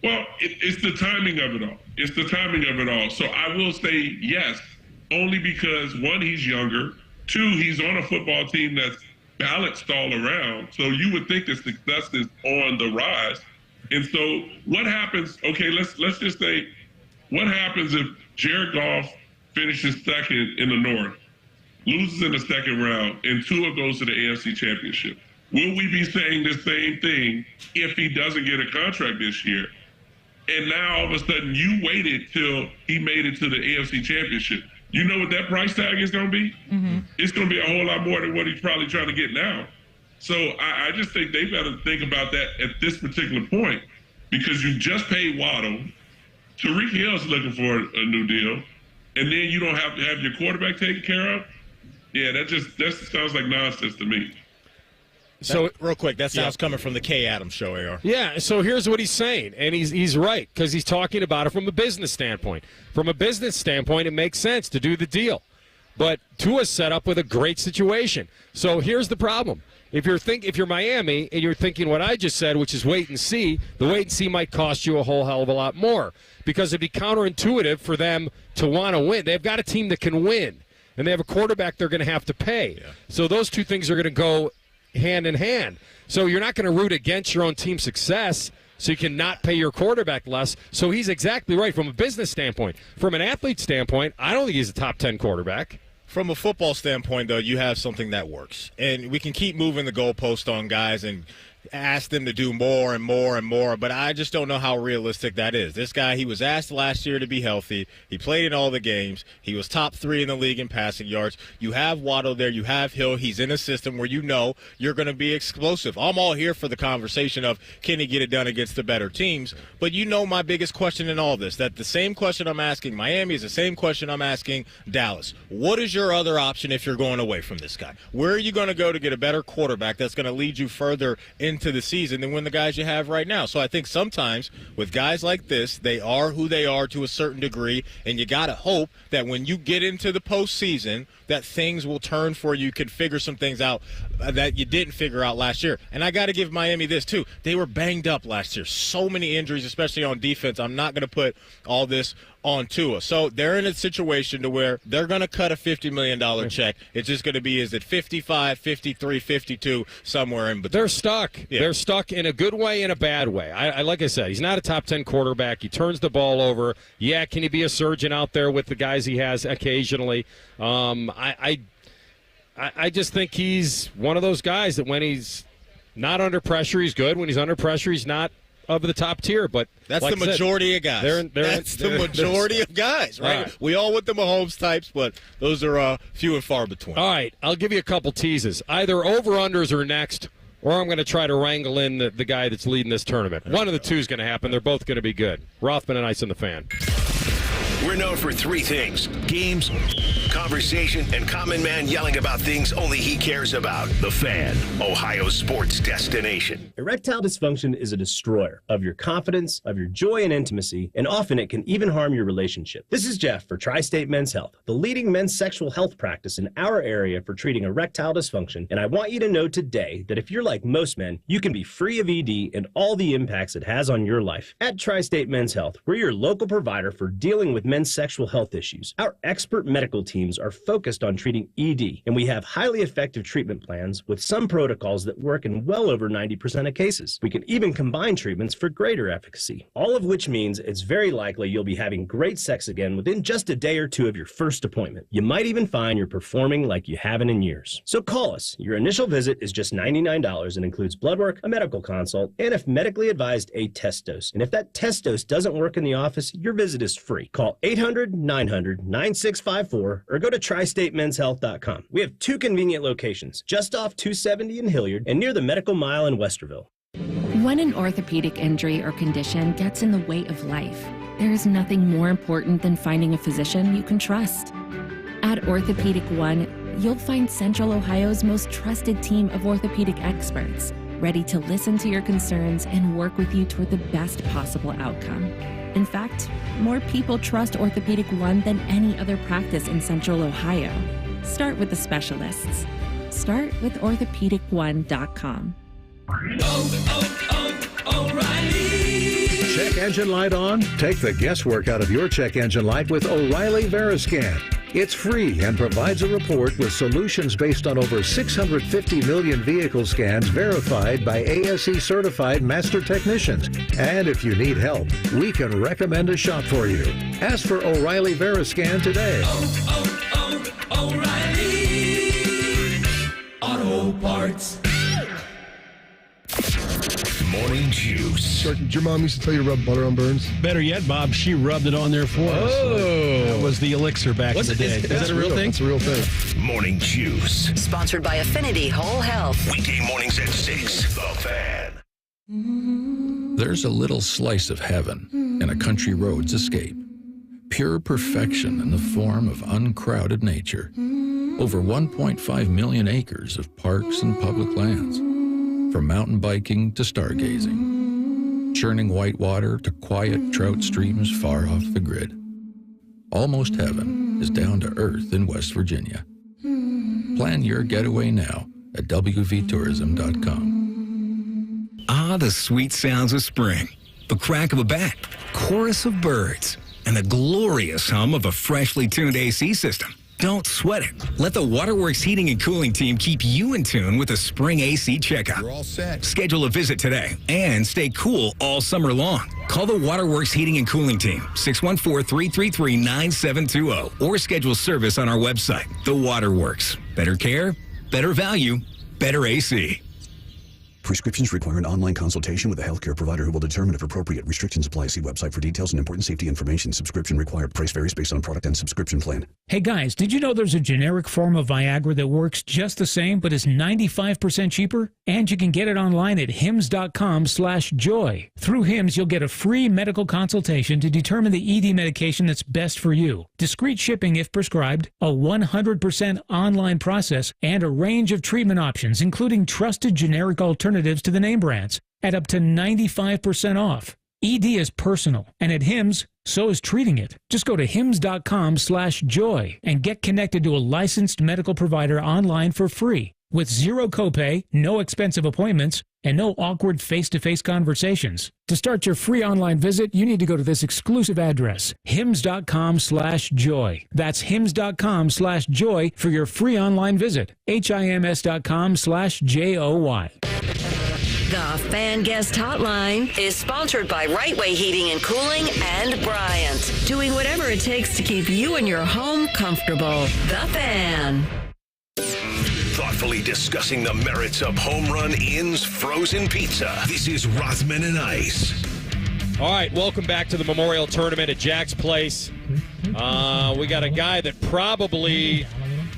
Well, it's the timing of it all. It's the timing of it all. So I will say yes, only because, 1, he's younger. 2, he's on a football team that's balanced all around. So you would think the success is on the rise. And so what happens, okay, let's just say, what happens if Jared Goff finishes second in the North, loses in the second round, and Tua goes to the AFC Championship? Will we be saying the same thing if he doesn't get a contract this year? And now all of a sudden you waited till he made it to the AFC Championship. You know what that price tag is going to be? Mm-hmm. It's going to be a whole lot more than what he's probably trying to get now. So I just think they've got to think about that at this particular point, because you just paid Waddle. Tariq Hill's looking for a new deal, and then you don't have to have your quarterback taken care of. Yeah, that sounds like nonsense to me. So real quick, that sounds coming from the K. Adams show, AR. Yeah, so here's what he's saying, and he's right, because he's talking about it from a business standpoint. From a business standpoint, it makes sense to do the deal. But Tua's set up with a great situation. So here's the problem. If you're Miami and you're thinking what I just said, which is wait and see, the wait and see might cost you a whole hell of a lot more, because it'd be counterintuitive for them to want to win. They've got a team that can win, and they have a quarterback they're going to have to pay. Yeah. So those two things are going to go hand in hand. So you're not going to root against your own team's success, so you can not pay your quarterback less. So he's exactly right from a business standpoint. From an athlete standpoint, I don't think he's a top 10 quarterback. From a football standpoint, though, you have something that works. And we can keep moving the goalpost on guys and ask them to do more and more and more, but I just don't know how realistic that is. This guy, he was asked last year to be healthy. He played in all the games. He was top 3 in the league in passing yards. You have Waddle there. You have Hill. He's in a system where you know you're going to be explosive. I'm all here for the conversation of can he get it done against the better teams, but you know my biggest question in all this, that the same question I'm asking Miami is the same question I'm asking Dallas. What is your other option if you're going away from this guy? Where are you going to go to get a better quarterback that's going to lead you further into the season than when the guys you have right now? So I think sometimes with guys like this, they are who they are to a certain degree, and you got to hope that when you get into the postseason that things will turn for you. You can figure some things out that you didn't figure out last year. And I got to give Miami this, too. They were banged up last year. So many injuries, especially on defense. I'm not going to put all this on Tua. So they're in a situation to where they're going to cut a $50 million check. It's just going to be, is it 55, 53, 52, somewhere in between. They're stuck. Yeah. They're stuck in a good way and a bad way. I like I said, he's not a top 10 quarterback. He turns the ball over. Yeah, can he be a surgeon out there with the guys he has occasionally? I just think he's one of those guys that when he's not under pressure, he's good. When he's under pressure, he's not of the top tier, but that's like the majority of guys. That's the majority of guys, right? We all want the Mahomes types, but those are few and far between. All right, I'll give you a couple teases. Either over-unders are next, or I'm going to try to wrangle in the guy that's leading this tournament. One of the two is going to happen. They're both going to be good. Rothman and Ice and the Fan. We're known for three things: games, conversation, and common man yelling about things only he cares about. The Fan, Ohio's sports destination. Erectile dysfunction is a destroyer of your confidence, of your joy and intimacy, and often it can even harm your relationship. This is Jeff for Tri-State Men's Health, the leading men's sexual health practice in our area for treating erectile dysfunction, and I want you to know today that if you're like most men, you can be free of ED and all the impacts it has on your life. At Tri-State Men's Health, we're your local provider for dealing with men's sexual health issues. Our expert medical teams are focused on treating ED, and we have highly effective treatment plans with some protocols that work in well over 90% of cases. We can even combine treatments for greater efficacy, all of which means it's very likely you'll be having great sex again within just a day or two of your first appointment. You might even find you're performing like you haven't in years. So call us. Your initial visit is just $99 and includes blood work, a medical consult, and if medically advised, a test dose. And if that test dose doesn't work in the office, your visit is free. Call 800-900-9654 or go to tristatemenshealth.com. We have two convenient locations, just off 270 in Hilliard and near the Medical Mile in Westerville. When an orthopedic injury or condition gets in the way of life, there is nothing more important than finding a physician you can trust. At Orthopedic One, you'll find Central Ohio's most trusted team of orthopedic experts, ready to listen to your concerns and work with you toward the best possible outcome. In fact, more people trust Orthopedic One than any other practice in Central Ohio. Start with the specialists. Start with orthopedic1.com. O'Reilly. Check engine light on? Take the guesswork out of your check engine light with O'Reilly Veriscan. It's free and provides a report with solutions based on over 650 million vehicle scans verified by ASE certified master technicians. And if you need help, we can recommend a shop for you. Ask for O'Reilly Veriscan today. O'Reilly Auto Parts. Morning Juice. Did your mom used to tell you to rub butter on burns? Better yet, Bob, she rubbed it on there for us. Oh. That was the elixir back in the day. Is that a real thing? That's a real thing. Morning Juice. Sponsored by Affinity Whole Health. Weekday mornings at 6. The Fan. There's a little slice of heaven in a country road's escape. Pure perfection in the form of uncrowded nature. Over 1.5 million acres of parks and public lands. From mountain biking to stargazing, churning white water to quiet trout streams far off the grid. Almost heaven is down to earth in West Virginia. Plan your getaway now at wvtourism.com. Ah, the sweet sounds of spring. The crack of a bat, chorus of birds, and the glorious hum of a freshly tuned AC system. Don't sweat it. Let the Waterworks Heating and Cooling team keep you in tune with a spring AC checkup. You're all set. Schedule a visit today and stay cool all summer long. Call the Waterworks Heating and Cooling team, 614-333-9720, or schedule service on our website. The Waterworks. Better care, better value, better AC. Prescriptions require an online consultation with a healthcare provider who will determine if appropriate. Restrictions apply. See website for details and important safety information. Subscription required. Price varies based on product and subscription plan. Hey guys, did you know there's a generic form of Viagra that works just the same but is 95% cheaper? And you can get it online at hims.com/joy. Through Hims, you'll get a free medical consultation to determine the ED medication that's best for you. Discreet shipping if prescribed, a 100% online process, and a range of treatment options, including trusted generic alternatives to the name brands at up to 95% off. ED is personal, and at Hims, so is treating it. Just go to hims.com/joy and get connected to a licensed medical provider online for free with zero copay, no expensive appointments, and no awkward face-to-face conversations. To start your free online visit, you need to go to this exclusive address, hims.com/joy. That's hims.com/joy for your free online visit. HIMS.com/JOY. The Fan Guest Hotline is sponsored by Right Way Heating and Cooling and Bryant, doing whatever it takes to keep you and your home comfortable. The Fan. Thoughtfully discussing the merits of Home Run Inn's frozen pizza. This is Rothman and Ice. All right, welcome back to the Memorial Tournament at Jack's Place. We got a guy that probably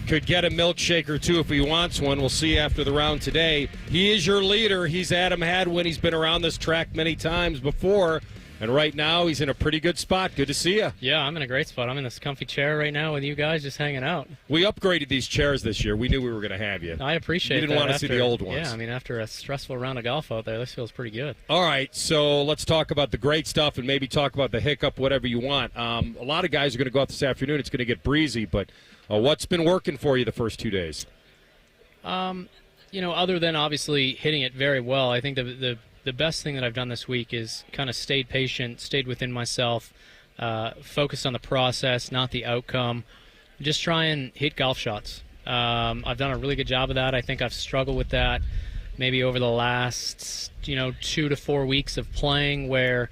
could get a milkshake or two if he wants one. We'll see after the round today. He is your leader. He's Adam Hadwin. He's been around this track many times before, and right now he's in a pretty good spot. Good to see you. Yeah, I'm in a great spot. I'm in this comfy chair right now with you guys just hanging out. We upgraded these chairs this year. We knew we were going to have you. I appreciate it. You didn't want to see the old ones. Yeah, I mean, after a stressful round of golf out there, this feels pretty good. All right, so let's talk about the great stuff and maybe talk about the hiccup, whatever you want. A lot of guys are going to go out this afternoon. It's going to get breezy, but what's been working for you the first 2 days? Other than obviously hitting it very well, I think the best thing that I've done this week is kind of stayed patient, stayed within myself, focused on the process, not the outcome. Just try and hit golf shots. I've done a really good job of that. I think I've struggled with that maybe over the last 2 to 4 weeks of playing, where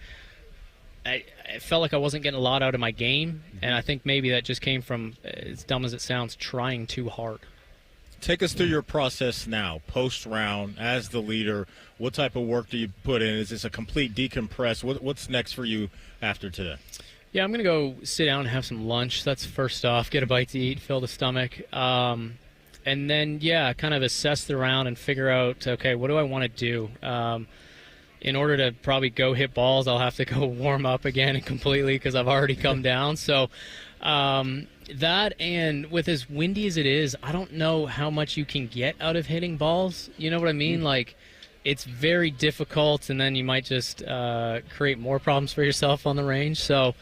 I felt like I wasn't getting a lot out of my game, and I think maybe that just came from, as dumb as it sounds, trying too hard. Take us through your process now, post-round, as the leader. What type of work do you put in? Is this a complete decompress? What's next for you after today? Yeah, I'm going to go sit down and have some lunch. That's first off, get a bite to eat, fill the stomach. And then, kind of assess the round and figure out, okay, what do I want to do? In order to probably go hit balls, I'll have to go warm up again completely because I've already come down. So that, and with as windy as it is, I don't know how much you can get out of hitting balls. You know what I mean? Like, it's very difficult, and then you might just create more problems for yourself on the range. So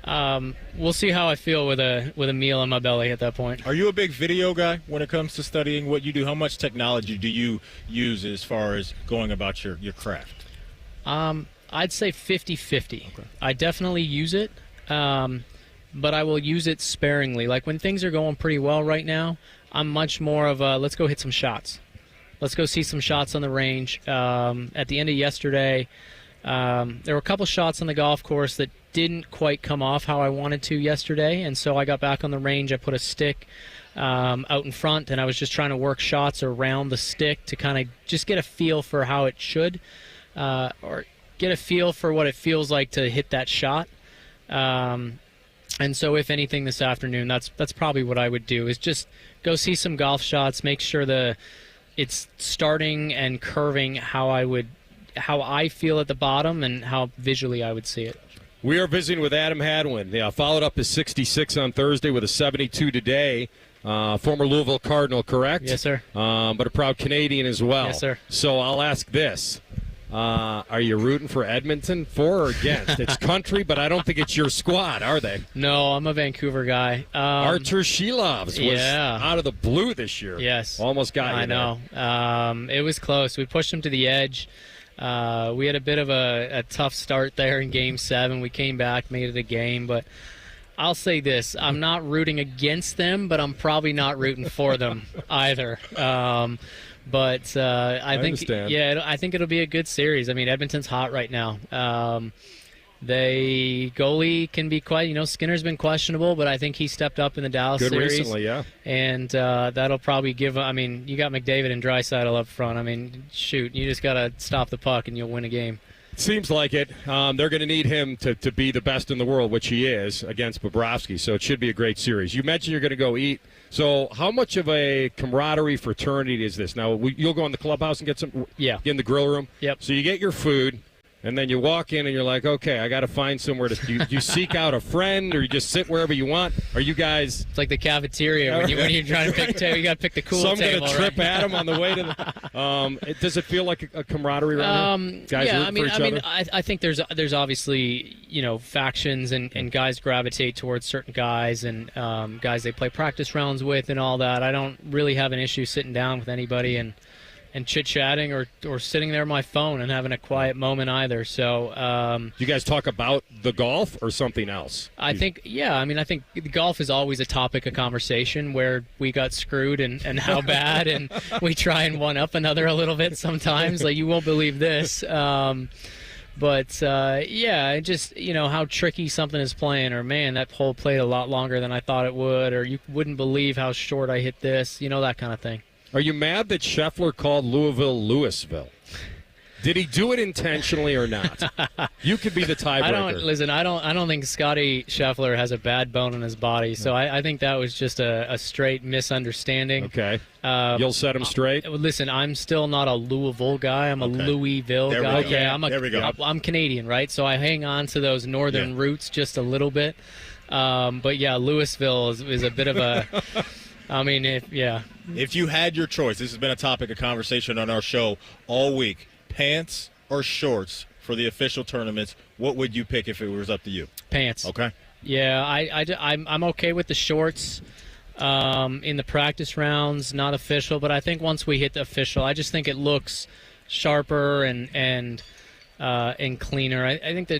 we'll see how I feel with a meal in my belly at that point. Are you a big video guy when it comes to studying what you do? How much technology do you use as far as going about your craft? I'd say 50-50. Okay. I definitely use it, but I will use it sparingly. Like when things are going pretty well right now, I'm much more of a let's go hit some shots. Let's go see some shots on the range. At the end of yesterday, there were a couple shots on the golf course that didn't quite come off how I wanted to yesterday, and so I got back on the range. I put a stick out in front, and I was just trying to work shots around the stick to kind of just get a feel for how it should, or get a feel for what it feels like to hit that shot. And so if anything this afternoon, that's probably what I would do, is just go see some golf shots, make sure it's starting and curving how I feel at the bottom and how visually I would see it. We are visiting with Adam Hadwin. Followed up his 66 on Thursday with a 72 today. Former Louisville Cardinal, correct? Yes, sir. But a proud Canadian as well. Yes, sir. So I'll ask this. Are you rooting for Edmonton, for or against? It's country, but I don't think it's your squad, are they? No, I'm a Vancouver guy. Artur Shilovs was out of the blue this year. Yes. Almost got you. I know. It was close. We pushed him to the edge. We had a bit of a tough start there in Game 7. We came back, made it a game, but I'll say this. I'm not rooting against them, but I'm probably not rooting for them either. But I think, understand. I think it'll be a good series. I mean, Edmonton's hot right now. goalie can be quite, Skinner's been questionable, but I think he stepped up in the Dallas Good series. recently, yeah. And that'll probably give, you got McDavid and Draisaitl up front. Shoot, you just got to stop the puck and you'll win a game. Seems like it. They're going to need him to be the best in the world, which he is, against Bobrovsky. So it should be a great series. You mentioned you're going to go eat. So how much of a camaraderie fraternity is this? Now, you'll go in the clubhouse and get some in the grill room? Yep. So you get your food, and then you walk in and you're like, okay, I got to find somewhere to do you seek out a friend, or you just sit wherever you want? Are you guys... It's like the cafeteria when you're trying to pick table. You got to pick the cool table. So I'm going to trip right? at him on the way to the... does it feel like a camaraderie around here? Guys root for each other? I think there's obviously, factions and guys gravitate towards certain guys and guys they play practice rounds with and all that. I don't really have an issue sitting down with anybody and chit-chatting or sitting there on my phone and having a quiet moment either. So you guys talk about the golf or something else? I think golf is always a topic of conversation where we got screwed and how bad, and we try and one-up another a little bit sometimes. Like, you won't believe this. But just, how tricky something is playing, or, man, that hole played a lot longer than I thought it would, or you wouldn't believe how short I hit this, that kind of thing. Are you mad that Scheffler called Louisville? Did he do it intentionally or not? You could be the tiebreaker. I don't think Scotty Scheffler has a bad bone in his body, so I think that was just a straight misunderstanding. Okay. You'll set him straight? Listen, I'm still not a Louisville guy. I'm a Louisville guy. Okay. There we go. I'm Canadian, right? So I hang on to those northern roots just a little bit. But, yeah, Louisville is a bit of a... If you had your choice, this has been a topic of conversation on our show all week, pants or shorts for the official tournaments, what would you pick if it was up to you? Pants. Okay. Yeah, I'm okay with the shorts in the practice rounds, not official, but I think once we hit the official, I just think it looks sharper and cleaner. I think that